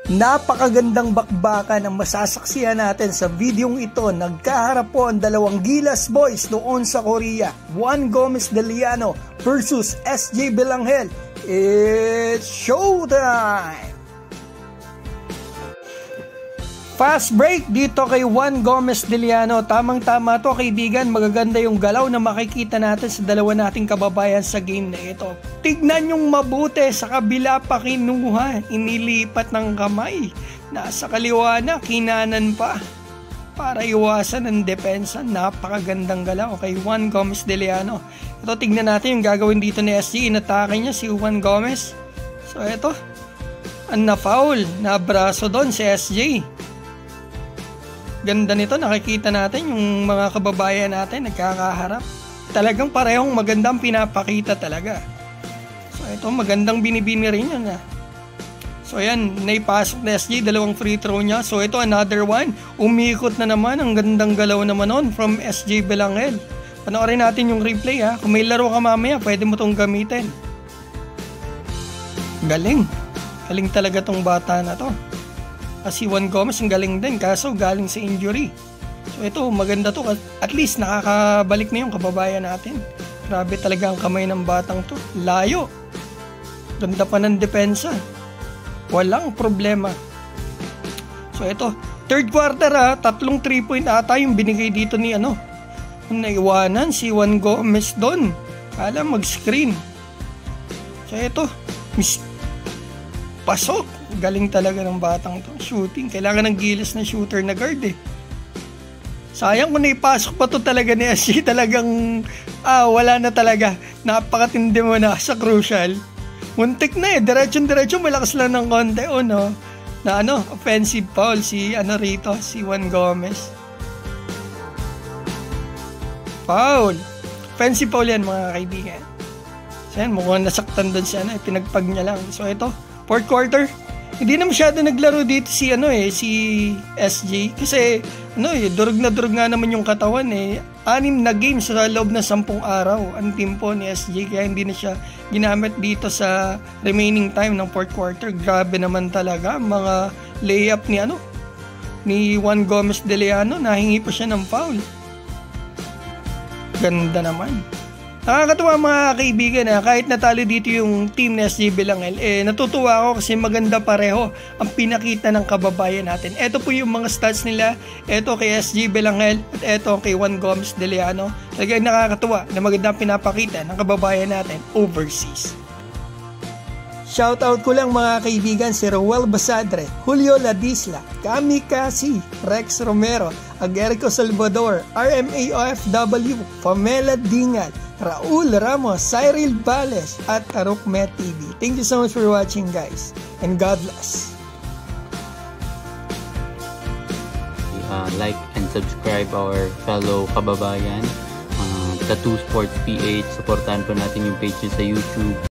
Napakagandang bakbakan ang masasaksihan natin sa videong ito. Nagkaharap po ang dalawang Gilas boys noon sa Korea. Juan Gomez de Liano versus SJ Belanghel. It's showtime! Fast break dito kay Juan Gomez de Liano. Tamang-tama to kaibigan, magaganda yung galaw na makikita natin sa dalawa nating kababayan sa game na ito. Tignan yung mabuti, sa kabila pa kinuha, inilipat ng kamay. Nasa kaliwa na, kinanan pa. Para iwasan ng depensa, napakagandang galaw kay Juan Gomez de Liano. Ito, tignan natin yung gagawin dito ni SG. Inatake niya si Juan Gomez. So ito, ang na-foul, na-braso doon si SJ. Ganda nito, nakikita natin yung mga kababayan natin nagkakaharap. Talagang parehong magandang pinapakita talaga. So ito, magandang binibini rin yun. So ayan, naipasok na SJ, dalawang free throw niya. So ito, another one. Umikot na naman, ang gandang galaw naman nun from SJ Belanghel. Panoorin natin yung replay ha. Kung may laro ka mamaya, pwede mo itong gamitin. Galing. Galing talaga tong bata na to. Si Juan Gomez ang galing din, kaso galing sa injury. So ito, maganda to. At least nakakabalik na yung kababayan natin. Grabe talaga ang kamay ng batang to. Layo. Ganda pa ng depensa. Walang problema. So ito, third quarter tatlong 3-point ata yung binigay dito ni naiwanan si Juan Gomez doon. Kala mag-screen. So ito, pasok. Galing talaga ng batang to. Shooting. Kailangan ng Gilas na shooter na guard eh. Sayang kung naipasok pa to talaga ni SG. Talagang wala na talaga. Napakatindi mo na sa crucial. Muntik na eh. Diretso malakas lang ng konti. Offensive foul si si Juan Gomez. Foul. Offensive foul yan mga kaibigan. So yan, mukhang nasaktan doon siya. Pinagpag niya lang. So ito, fourth quarter. Hindi na masyado naglaro dito si SJ kasi durog nga naman yung katawan eh. 6 na games sa loob ng 10 araw ang tempo ni SJ, kaya hindi na siya ginamit dito sa remaining time ng fourth quarter. Grabe naman talaga mga layup ni Juan Gomez de Liano, nahingi pa siya ng foul. Ganda naman. Nakakatuwa mga kaibigan kahit natalo dito yung team ni SJ Belanghel, natutuwa ako kasi maganda pareho ang pinakita ng kababayan natin. Ito po yung mga stats nila, ito kay SJ Belanghel at ito kay Juan Gomez de Liano. Talagang nakakatuwa na maganda pinapakita ng kababayan natin overseas. Shoutout ko lang mga kaibigan si Roel Basadre, Julio Ladisla, Cami Casi, Rex Romero, Agerico Salvador, RMA OFW, Pamela Dingal, Raul Ramos, Cyril Bales, at Arok Met TV. Thank you so much for watching guys, and God bless. Like and subscribe our fellow kababayan, Tattoo Sports PH. Supportahan po natin yung page sa YouTube.